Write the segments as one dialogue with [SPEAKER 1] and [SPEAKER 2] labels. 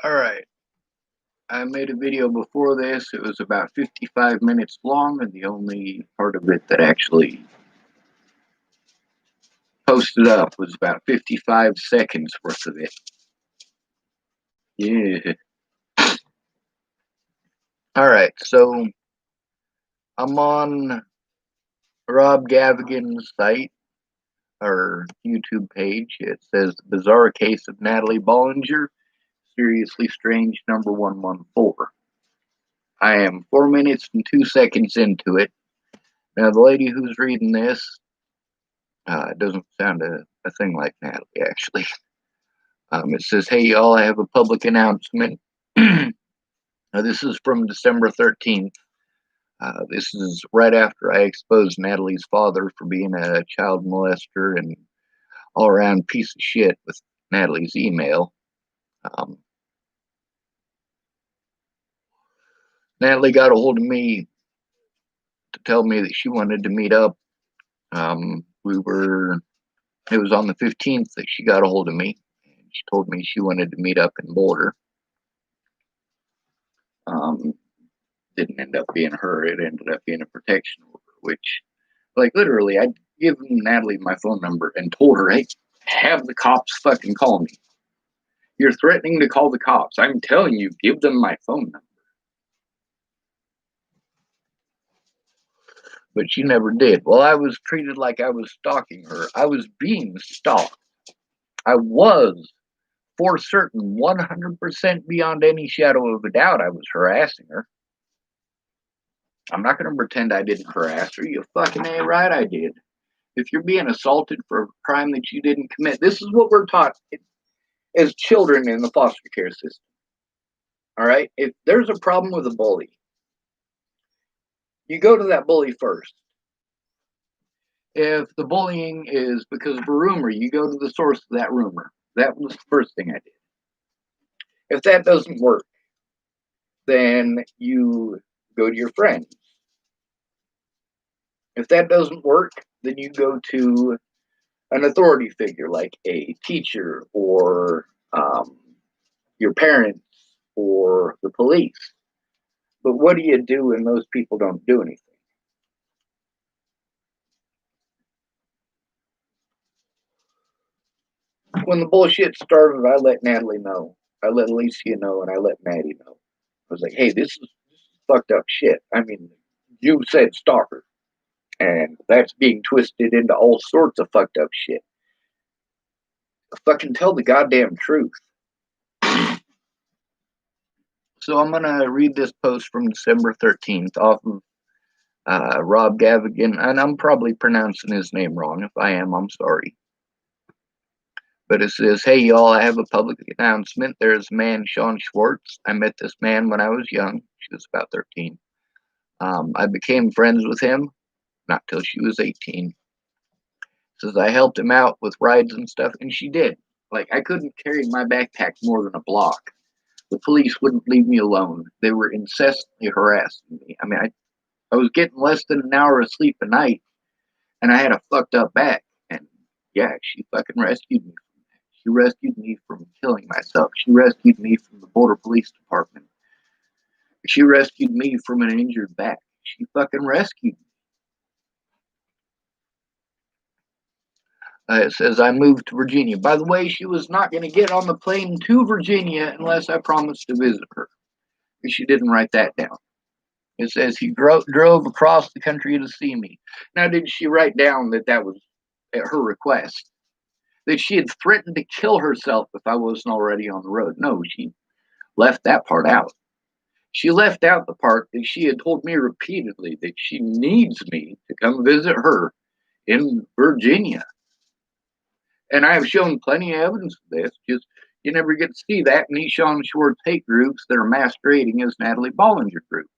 [SPEAKER 1] Alright, I made a video before this. It was about 55 minutes long, and the only part of it that actually posted up was about 55 seconds worth of it. Yeah. Alright, so I'm on Rob Gavagan's site, or YouTube page. It says, The Bizarre Case of Natalie Bollinger, Seriously Strange number 114. I am 4 minutes and 2 seconds into it. Now, the lady who's reading this doesn't sound a thing like Natalie, actually. It says, hey, y'all, I have a public announcement. Now, this is from December 13th. This is right after I exposed Natalie's father for being a child molester and all around piece of shit with Natalie's email. Natalie got a hold of me to tell me that she wanted to meet up. It was on the 15th that she got a hold of me. And she told me she wanted to meet up in Boulder. Didn't end up being her. It ended up being a protection order, which, like, literally, I'd given Natalie my phone number and told her, hey, have the cops fucking call me. You're threatening to call the cops. I'm telling you, give them my phone number. But she never did. Well, I was treated like I was stalking her. I was being stalked. I was, for certain, 100% beyond any shadow of a doubt, I was harassing her. I'm not going to pretend I didn't harass her. You fucking ain't right, I did. If you're being assaulted for a crime that you didn't commit, this is what we're taught as children in the foster care system. All right? If there's a problem with a bully, you go to that bully first. If the bullying is because of a rumor, you go to the source of that rumor. That was the first thing I did. If that doesn't work, then you go to your friends. If that doesn't work, then you go to an authority figure like a teacher or your parents or the police. But what do you do when those people don't do anything? When the bullshit started, I let Natalie know. I let Alicia know, and I let Maddie know. I was like, hey, this is fucked up shit. I mean, you said stalker, and that's being twisted into all sorts of fucked up shit. Fucking tell the goddamn truth. So I'm gonna read this post from December 13th off of Rob Gavagan, and I'm probably pronouncing his name wrong. If I am, I'm sorry. But it says, hey, y'all, I have a public announcement. There's a man, Sean Schwartz. I met this man when I was young. She was about 13. I became friends with him, not till she was 18. Says I helped him out with rides and stuff, and she did. Like, I couldn't carry my backpack more than a block. The police wouldn't leave me alone. They were incessantly harassing me. I mean, I was getting less than an hour of sleep a night, and I had a fucked up back. And yeah, she fucking rescued me from that. She rescued me from killing myself. She rescued me from the Boulder Police Department. She rescued me from an injured back. She fucking rescued me. It says I moved to Virginia. By the way, she was not going to get on the plane to Virginia unless I promised to visit her. She didn't write that down. It says he drove across the country to see me. Now, did she write down that that was at her request? That she had threatened to kill herself if I wasn't already on the road? No, she left that part out. She left out the part that she had told me repeatedly that she needs me to come visit her in Virginia. And I have shown plenty of evidence of this. Just you never get to see that in these Sean Schwartz hate groups that are masquerading as Natalie Bollinger groups.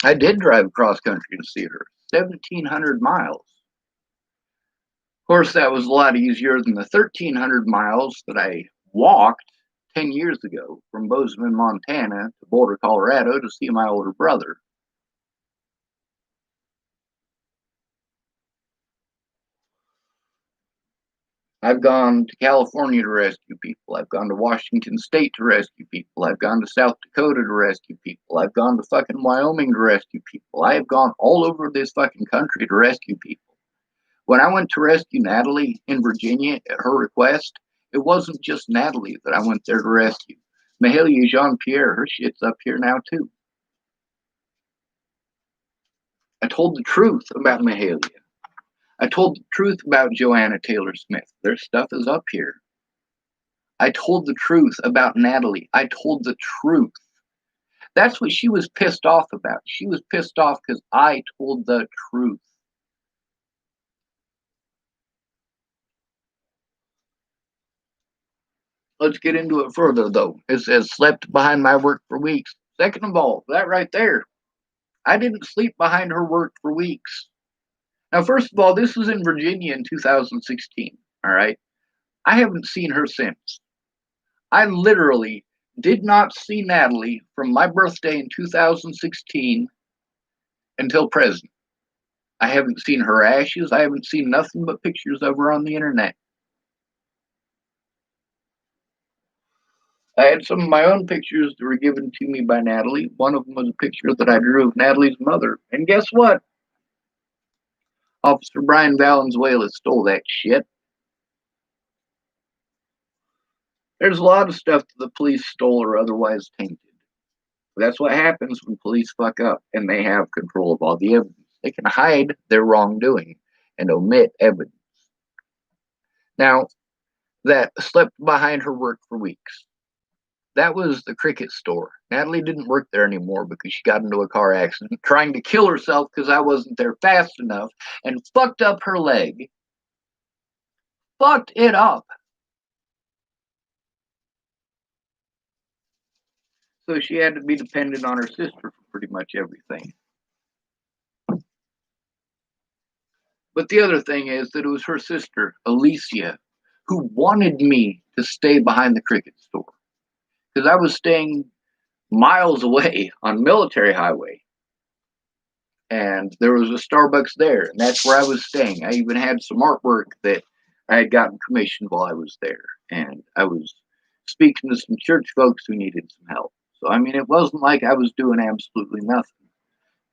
[SPEAKER 1] I did drive across country to see her, 1,700 miles. Of course, that was a lot easier than the 1,300 miles that I walked 10 years ago from Bozeman, Montana to Boulder, Colorado to see my older brother. I've gone to California to rescue people. I've gone to Washington State to rescue people. I've gone to South Dakota to rescue people. I've gone to fucking Wyoming to rescue people. I have gone all over this fucking country to rescue people. When I went to rescue Natalie in Virginia at her request, it wasn't just Natalie that I went there to rescue. Mahalia Jean-Pierre, her shit's up here now too. I told the truth about Mahalia. I told the truth about Joanna Taylor Smith. Their stuff is up here. I told the truth about Natalie. I told the truth. That's what she was pissed off about. She was pissed off because I told the truth. Let's get into it further, though. It says, slept behind my work for weeks. Second of all, that right there, I didn't sleep behind her work for weeks. Now, first of all, this was in Virginia in 2016, all right? I haven't seen her since. I literally did not see Natalie from my birthday in 2016 until present. I haven't seen her ashes. I haven't seen nothing but pictures of her on the internet. I had some of my own pictures that were given to me by Natalie. One of them was a picture that I drew of Natalie's mother. And guess what? Officer Brian Valenzuela stole that shit. There's a lot of stuff that the police stole or otherwise tainted. That's what happens when police fuck up and they have control of all the evidence. They can hide their wrongdoing and omit evidence. Now, that slept behind her work for weeks. That was the cricket store. Natalie didn't work there anymore because she got into a car accident trying to kill herself because I wasn't there fast enough and fucked up her leg. Fucked it up. So she had to be dependent on her sister for pretty much everything. But the other thing is that it was her sister, Alicia, who wanted me to stay behind the cricket store because I was staying miles away on Military Highway. And there was a Starbucks there, and that's where I was staying. I even had some artwork that I had gotten commissioned while I was there, and I was speaking to some church folks who needed some help. So, I mean, it wasn't like I was doing absolutely nothing.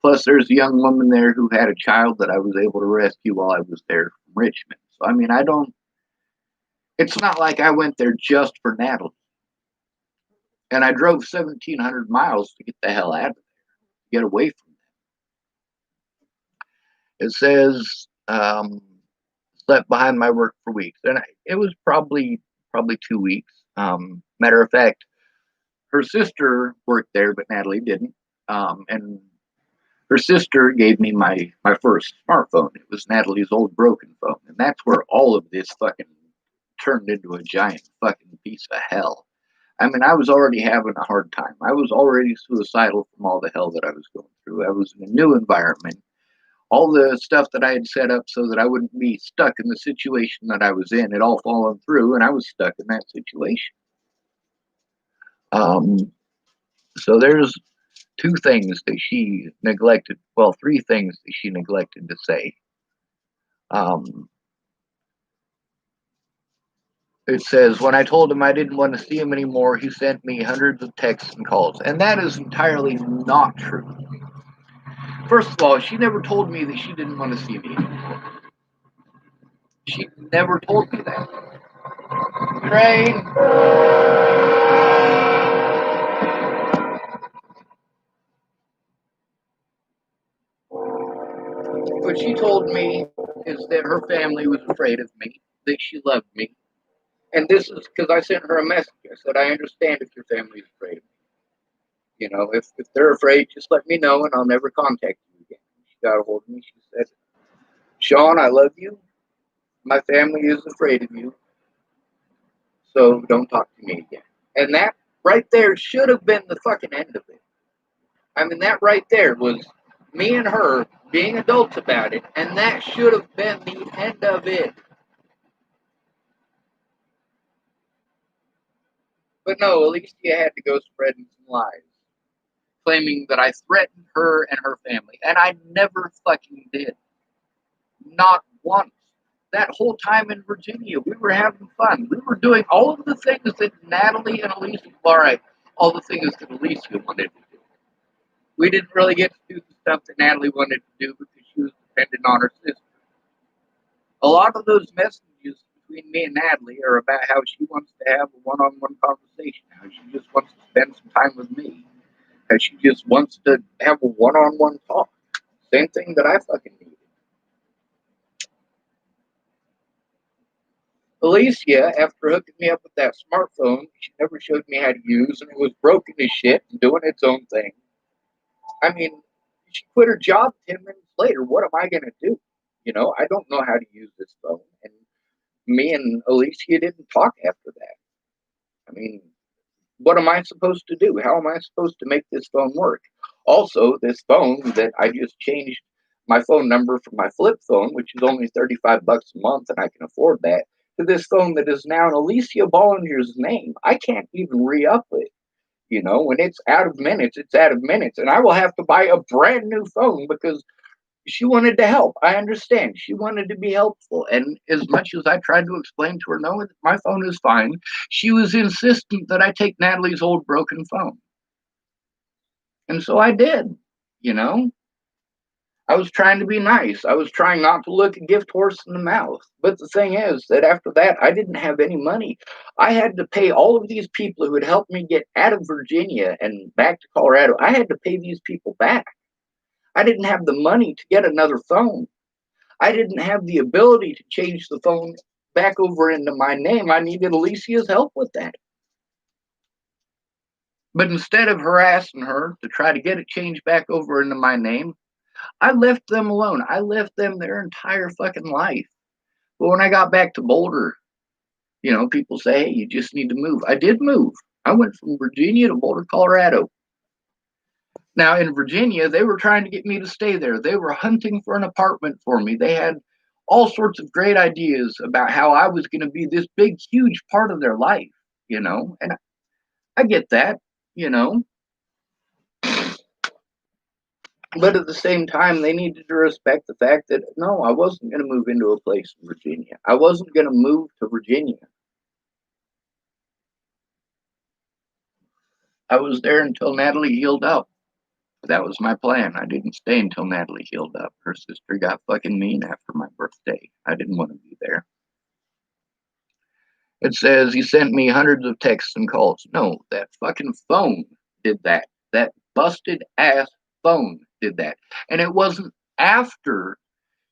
[SPEAKER 1] Plus, there's a young woman there who had a child that I was able to rescue while I was there from Richmond. So, I mean, it's not like I went there just for Natalie. And I drove 1,700 miles to get the hell out of there, to get away from it. It says, slept behind my work for weeks. And it was probably 2 weeks. Matter of fact, her sister worked there, but Natalie didn't. And her sister gave me my first smartphone. It was Natalie's old broken phone. And that's where all of this fucking turned into a giant fucking piece of hell. I mean, I was already having a hard time. I was already suicidal from all the hell that I was going through. I was in a new environment. All the stuff that I had set up so that I wouldn't be stuck in the situation that I was in, it all fallen through, and I was stuck in that situation. So there's two things that she neglected, well, three things that she neglected to say. It says, when I told him I didn't want to see him anymore, he sent me hundreds of texts and calls. And that is entirely not true. First of all, she never told me that she didn't want to see me anymore. She never told me that. Train. What she told me is that her family was afraid of me, that she loved me. And this is because I sent her a message. I said, I understand if your family is afraid of me. You know, if they're afraid, just let me know and I'll never contact you again. She got a hold of me. She said, Sean, I love you. My family is afraid of you. So don't talk to me again. And that right there should have been the fucking end of it. I mean, that right there was me and her being adults about it. And that should have been the end of it. But no, Alicia had to go spreading some lies, claiming that I threatened her and her family. And I never fucking did. Not once. that whole time in Virginia, we were having fun. We were doing all of the things that Natalie and Alicia, all right, all the things that Alicia wanted to do. We didn't really get to do the stuff that Natalie wanted to do because she was dependent on her sister. A lot of those messages between me and Natalie are about how she wants to have a one-on-one conversation, how she just wants to spend some time with me, how she just wants to have a one-on-one talk. Same thing that I fucking needed. Alicia, after hooking me up with that smartphone, she never showed me how to use, and it was broken as shit and doing its own thing. I mean, she quit her job 10 minutes later. What am I going to do? You know, I don't know how to use this phone. And me and Alicia didn't talk after that. I mean, what am I supposed to do? How am I supposed to make this phone work? Also, this phone that I just changed my phone number from my flip phone, which is only $35 a month, and I can afford that, to this phone that is now in Alicia Bollinger's name. I can't even re-up it. You know, when it's out of minutes, it's out of minutes. And I will have to buy a brand new phone because she wanted to help. I understand. She wanted to be helpful. And as much as I tried to explain to her, no, my phone is fine, she was insistent that I take Natalie's old broken phone. And so I did, you know. I was trying to be nice. I was trying not to look a gift horse in the mouth. But the thing is that after that, I didn't have any money. I had to pay all of these people who had helped me get out of Virginia and back to Colorado. I had to pay these people back. I didn't have the money to get another phone. I didn't have the ability to change the phone back over into my name. I needed Alicia's help with that. But instead of harassing her to try to get it changed back over into my name, I left them alone. I left them their entire fucking life. But when I got back to Boulder, you know, people say, hey, you just need to move. I did move. I went from Virginia to Boulder, Colorado. Now, in Virginia, they were trying to get me to stay there. They were hunting for an apartment for me. They had all sorts of great ideas about how I was going to be this big, huge part of their life, you know, and I get that, you know. But at the same time, they needed to respect the fact that, no, I wasn't going to move into a place in Virginia. I wasn't going to move to Virginia. I was there until Natalie healed up. That was my plan. I didn't stay until Natalie healed up. Her sister got fucking mean after my birthday. I didn't want to be there. It says he sent me hundreds of texts and calls. No, that fucking phone did that. That busted ass phone did that. And it wasn't after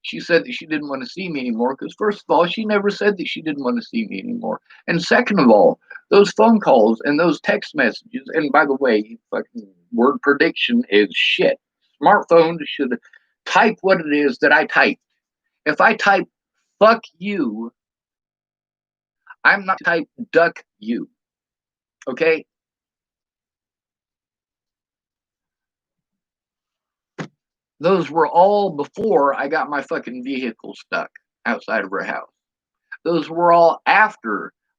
[SPEAKER 1] she said that she didn't want to see me anymore, because first of all, she never said that she didn't want to see me anymore. And second of all, those phone calls and those text messages, and by the way, fucking word prediction is shit. Smartphones should type what it is that I type. If I type fuck you, I'm not type duck you. Okay? Those were all before I got my fucking vehicle stuck outside of her house. Those were all after